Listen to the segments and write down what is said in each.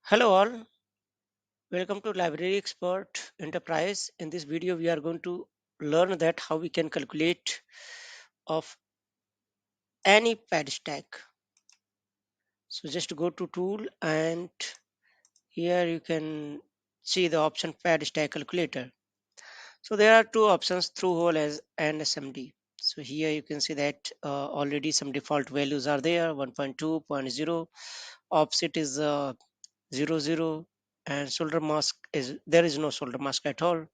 Hello all, welcome to Library Expert Enterprise. In this video, we are going to learn that how we can calculate of any pad stack. So just go to tool and here you can see the option pad stack calculator. So there are two options through hole as and SMD. So here you can see that already some default values are there 1.2, 0.0, offset is 0, 0, and solder mask is there is no solder mask at all.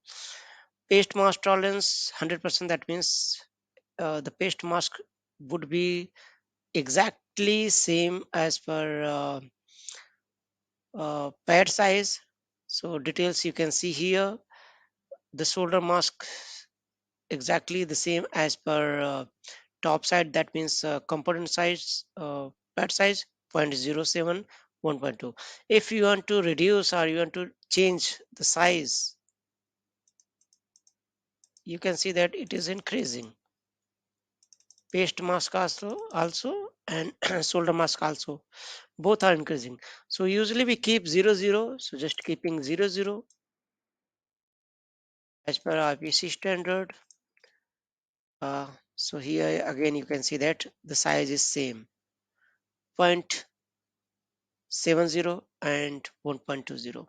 Paste mask tolerance 100%, that means the paste mask would be exactly same as per pad size. So details you can see here, the solder mask exactly the same as per top side, that means component size, pad size 0.07, 1.2. If you want to reduce or you want to change the size, you can see that it is increasing. Paste mask also and solder mask also, both are increasing. So usually we keep 0, 0, so just keeping 0, 0 as per IPC standard. So here again you can see that the size is same 0.70 and 1.20.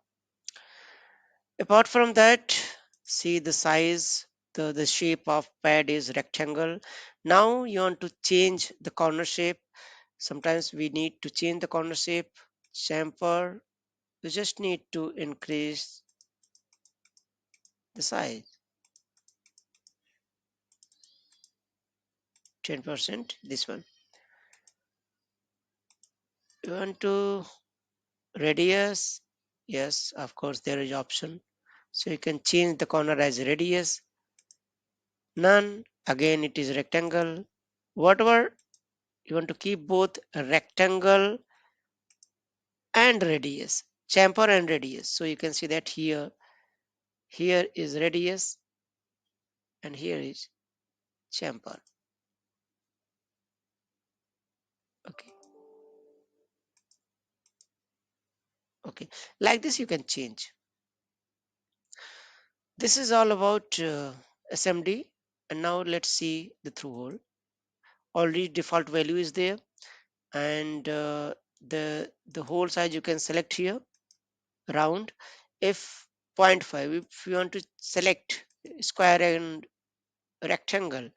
Apart from that, see the size, the shape of pad is rectangle. Now you want to change the corner shape. Sometimes we need to change the corner shape. Chamfer, you just need to increase the size 10%. This one. You want to radius? Yes, of course there is option. So you can change the corner as radius. None. Again it is rectangle. Whatever you want to keep both rectangle and radius. Chamfer and radius. So you can see that here is radius and here is chamfer. Okay. Okay. Like this you can change. This is all about SMD, and now let's see the through hole. Already default value is there, and the hole size you can select here round. If 0.5, if you want to select square and rectangle,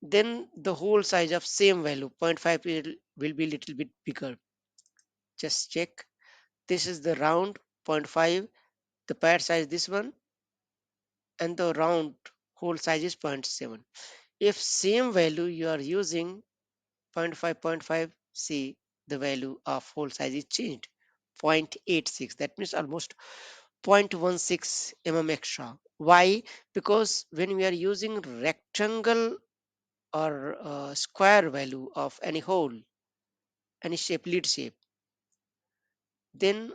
then the hole size of same value 0.5 will be little bit bigger. Just check. This is the round 0.5, the pad size this one, and the round hole size is 0.7. If same value you are using 0.5, 0.5, see the value of hole size is changed 0.86. That means almost 0.16 mm extra. Why? Because when we are using rectangle or square value of any hole, any shape, lead shape, then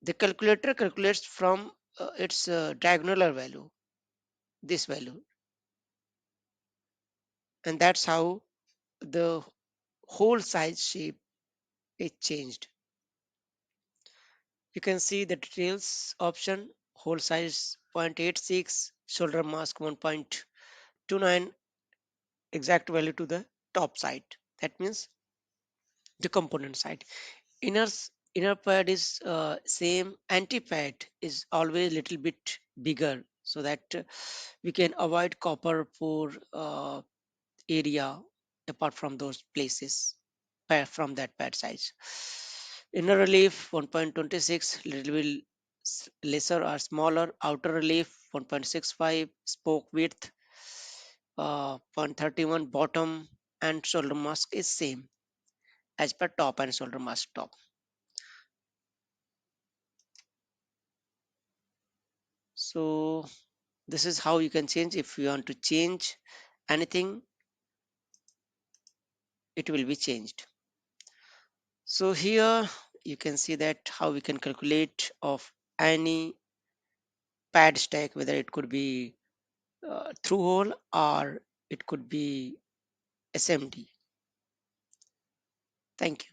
the calculator calculates from its diagonal value, this value, and that's how the whole size shape is changed. You can see the details option, hole size 0.86, shoulder mask 1.29, exact value to the top side. That means the component side. Inner pad is same, anti pad is always little bit bigger so that we can avoid copper pore area apart from those places from that pad size. Inner relief 1.26, little bit lesser or smaller. Outer relief 1.65, spoke width 0.31, bottom and shoulder mask is same as per top and shoulder mask top. So this is how you can change. If you want to change anything, it will be changed. So here you can see that how we can calculate of any pad stack, whether it could be through hole or it could be SMD. Thank you.